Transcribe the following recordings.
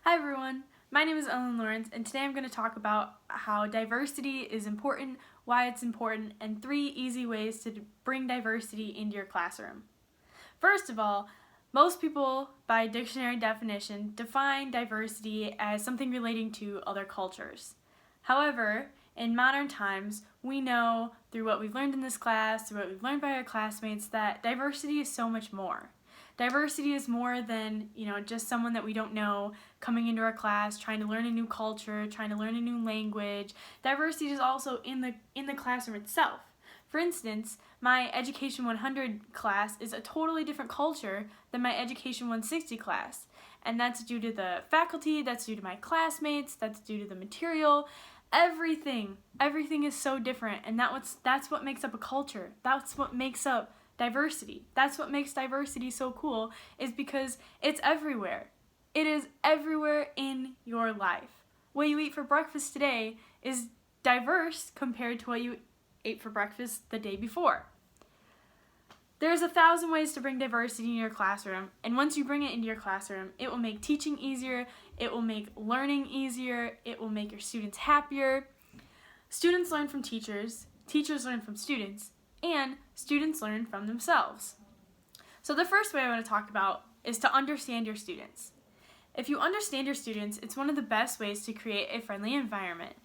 Hi everyone, my name is Ellen Lawrence and today I'm going to talk about how diversity is important, why it's important, and 3 easy ways to bring diversity into your classroom. First of all, most people, by dictionary definition, define diversity as something relating to other cultures. However, in modern times, we know through what we've learned in this class, through what we've learned by our classmates, that diversity is so much more. Diversity is more than, just someone that we don't know coming into our class, trying to learn a new culture, trying to learn a new language. Diversity is also in the classroom itself. For instance, my Education 100 class is a totally different culture than my Education 160 class. And that's due to the faculty, that's due to my classmates, that's due to the material. Everything is so different, and that's what makes up a culture. That's what makes up diversity. That's what makes diversity so cool, is because it's everywhere. It is everywhere in your life. What you eat for breakfast today is diverse compared to what you ate for breakfast the day before. There's 1,000 ways to bring diversity in your classroom, and once you bring it into your classroom, it will make teaching easier, it will make learning easier, it will make your students happier. Students learn from teachers, teachers learn from students, and students learn from themselves. So the first way I want to talk about is to understand your students. If you understand your students, it's one of the best ways to create a friendly environment.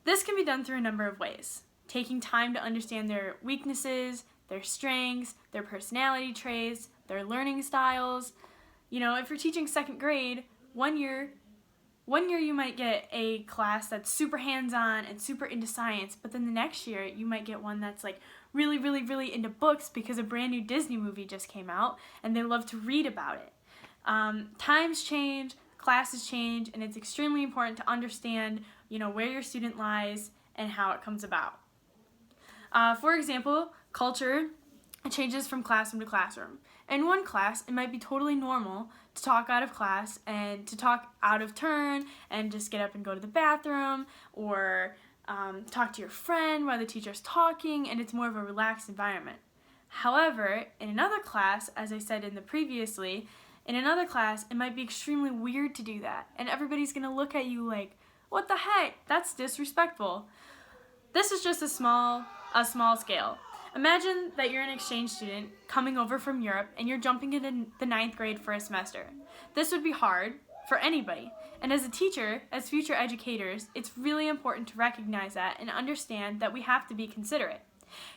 This can be done through a number of ways. Taking time to understand their weaknesses, their strengths, their personality traits, their learning styles. If you're teaching 2nd grade, one year you might get a class that's super hands-on and super into science, but then the next year you might get one that's like really, really, really into books because a brand new Disney movie just came out and they love to read about it. Times change, classes change, and it's extremely important to understand, where your student lies and how it comes about. For example, culture changes from classroom to classroom. In one class, it might be totally normal to talk out of class and to talk out of turn and just get up and go to the bathroom, or talk to your friend while the teacher's talking, and it's more of a relaxed environment. However, in another class, as I said in another class, it might be extremely weird to do that, and everybody's going to look at you like, what the heck? That's disrespectful. This is just a small scale. Imagine that you're an exchange student coming over from Europe and you're jumping into the 9th grade for a semester. This would be hard for anybody. And as a teacher, as future educators, it's really important to recognize that and understand that we have to be considerate.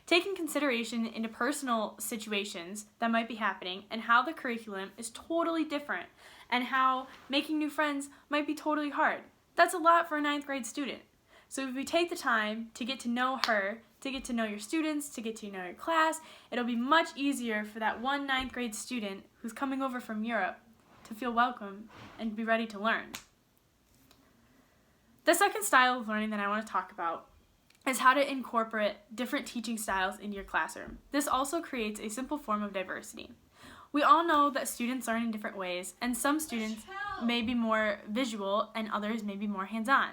Taking consideration into personal situations that might be happening and how the curriculum is totally different and how making new friends might be totally hard. That's a lot for a 9th grade student. So if we take the time to get to know her, to get to know your students, to get to know your class, it'll be much easier for that one 9th grade student who's coming over from Europe to feel welcome and be ready to learn. The second style of learning that I want to talk about is how to incorporate different teaching styles into your classroom. This also creates a simple form of diversity. We all know that students learn in different ways, and some students may be more visual and others may be more hands-on.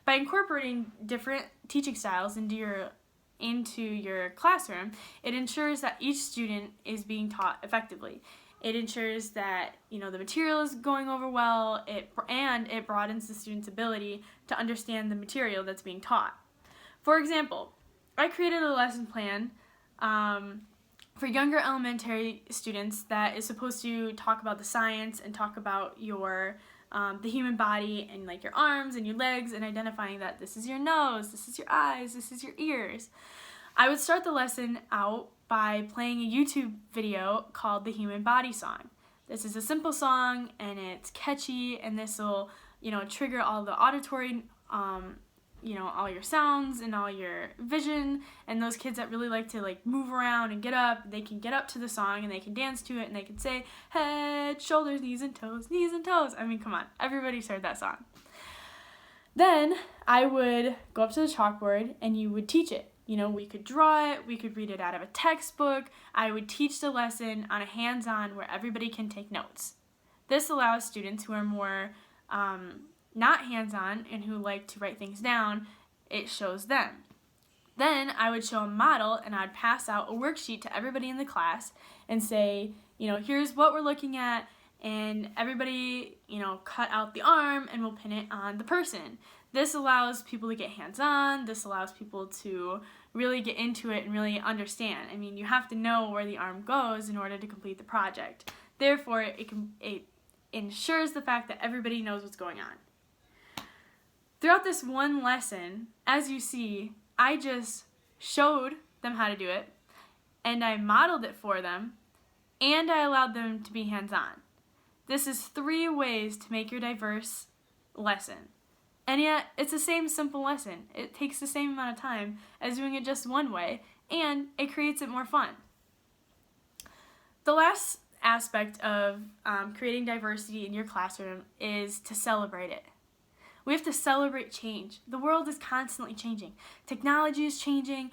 By incorporating different teaching styles into your classroom, it ensures that each student is being taught effectively. It ensures that the material is going over well, and it broadens the student's ability to understand the material that's being taught. For example, I created a lesson plan for younger elementary students that is supposed to talk about the science and talk about the human body and like your arms and your legs, and identifying that this is your nose, this is your eyes, this is your ears. I would start the lesson out by playing a YouTube video called The Human Body Song. This is a simple song and it's catchy, and this will trigger all the auditory all your sounds and all your vision, and those kids that really like to move around and get up, they can get up to the song and they can dance to it and they can say head, shoulders, knees and toes, knees and toes. I mean, come on, everybody's heard that song. Then I would go up to the chalkboard and you would teach it. We could draw it, we could read it out of a textbook. I would teach the lesson on a hands-on where everybody can take notes. This allows students who are more not hands-on and who like to write things down, it shows them. Then I would show a model and I'd pass out a worksheet to everybody in the class and say, here's what we're looking at, and everybody, cut out the arm and we'll pin it on the person. This allows people to get hands-on. This allows people to really get into it and really understand. I mean, you have to know where the arm goes in order to complete the project. Therefore, it ensures the fact that everybody knows what's going on. Throughout this one lesson, as you see, I just showed them how to do it, and I modeled it for them, and I allowed them to be hands-on. This is 3 ways to make your diverse lesson. And yet, it's the same simple lesson. It takes the same amount of time as doing it just one way, and it creates it more fun. The last aspect of creating diversity in your classroom is to celebrate it. We have to celebrate change. The world is constantly changing. Technology is changing,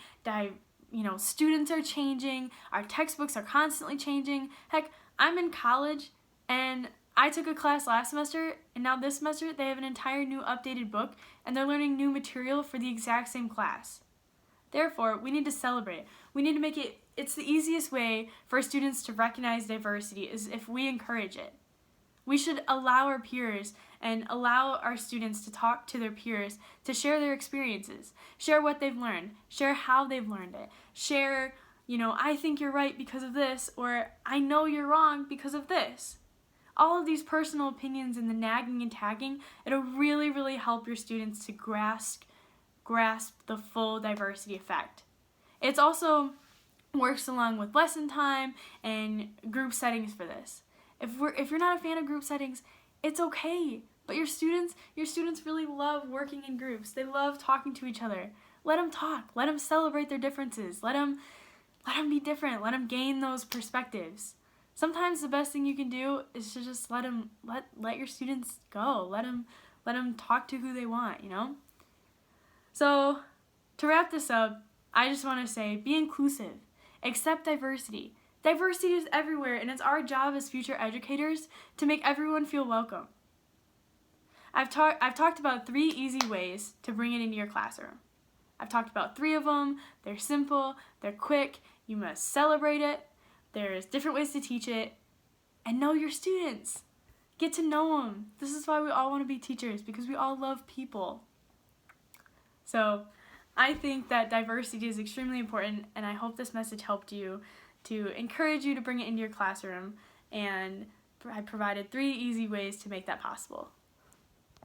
students are changing, our textbooks are constantly changing. Heck, I'm in college, and I took a class last semester, and now this semester they have an entire new updated book, and they're learning new material for the exact same class. Therefore, we need to celebrate it. We need to make it's the easiest way for students to recognize diversity is if we encourage it. We should allow our peers and allow our students to talk to their peers, to share their experiences, share what they've learned, share how they've learned it, share, I think you're right because of this, or I know you're wrong because of this. All of these personal opinions and the nagging and tagging, it'll really, really help your students to grasp the full diversity effect. It's also works along with lesson time and group settings for this. If you're not a fan of group settings, it's okay. But your students really love working in groups. They love talking to each other. Let them talk. Let them celebrate their differences. Let them be different. Let them gain those perspectives. Sometimes the best thing you can do is to just let your students go. Let them talk to who they want, So, to wrap this up, I just want to say, be inclusive. Accept diversity. Diversity is everywhere, and it's our job as future educators to make everyone feel welcome. I've talked about 3 easy ways to bring it into your classroom. I've talked about 3 of them. They're simple, they're quick, you must celebrate it, there's different ways to teach it, and know your students. Get to know them. This is why we all want to be teachers, because we all love people. So, I think that diversity is extremely important, and I hope this message helped you to encourage you to bring it into your classroom, and I provided 3 easy ways to make that possible.